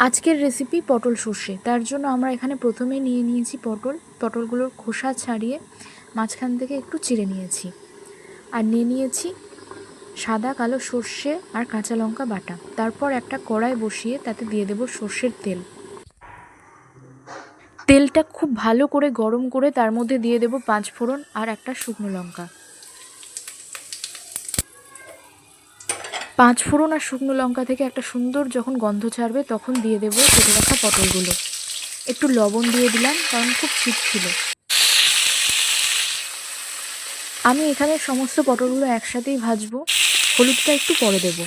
আজকের রেসিপি পটল সর্ষে। তার জন্য আমরা এখানে প্রথমে নিয়ে নিয়েছি পটলগুলোর খোসা ছাড়িয়ে মাঝখান থেকে একটু চিড়ে নিয়েছি। আর নিয়ে নিয়েছি সাদা কালো সর্ষে আর কাঁচা লঙ্কা বাটা। তারপর একটা কড়াই বসিয়ে তাতে দিয়ে দেব সর্ষের তেল। তেলটা খুব ভালো করে গরম করে তার মধ্যে দিয়ে দেব 5 ফোড়ন আর একটা শুকনো লঙ্কা। 5 ফোড়ন আর শুকনো লঙ্কা থেকে একটা সুন্দর যখন গন্ধ ছাড়বে তখন দিয়ে দেব কেটে রাখা পটলগুলো। একটু লবণ দিয়ে দিলাম কারণ খুব শীত ছিল। আমি এখানে সমস্ত পটলগুলো একসাথেই ভাজবো, হলুদটা একটু পরে দেব।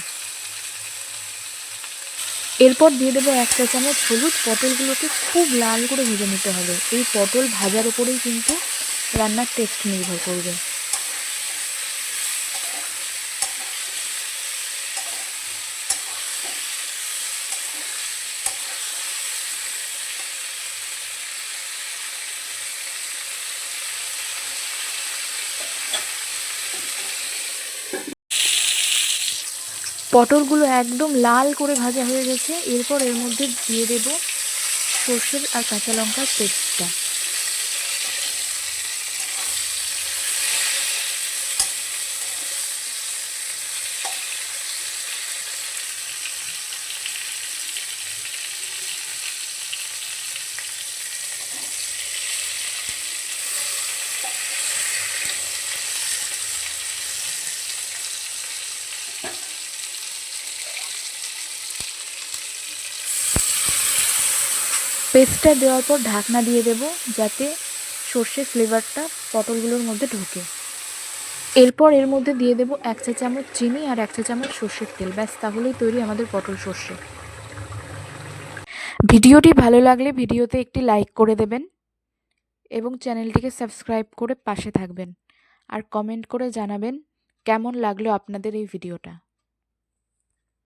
এরপর দিয়ে দেবো 1 চা চামচ হলুদ। পটলগুলোকে খুব লাল করে ভেজে নিতে হবে। এই পটল ভাজার ওপরেই কিন্তু রান্নার টেস্ট নির্ভর করবে। পটলগুলো একদম লাল করে ভাজা হয়ে গেছে। এরপর এর মধ্যে দিয়ে দেব সর্ষের আর কাঁচা লঙ্কার পেস্টটা। পেস্টটা দেওয়ার পর ঢাকনা দিয়ে দেব যাতে সর্ষের ফ্লেভারটা পটলগুলোর মধ্যে ঢোকে। এরপর এর মধ্যে দিয়ে দেব 1 চা চামচ চিনি আর 1 চা চামচ সর্ষের তেল। ব্যাস, তাহলেই তৈরি আমাদের পটল সর্ষে। ভিডিওটি ভালো লাগলে ভিডিওতে একটি লাইক করে দেবেন এবং চ্যানেলটিকে সাবস্ক্রাইব করে পাশে থাকবেন। আর কমেন্ট করে জানাবেন কেমন লাগলো আপনাদের এই ভিডিওটা।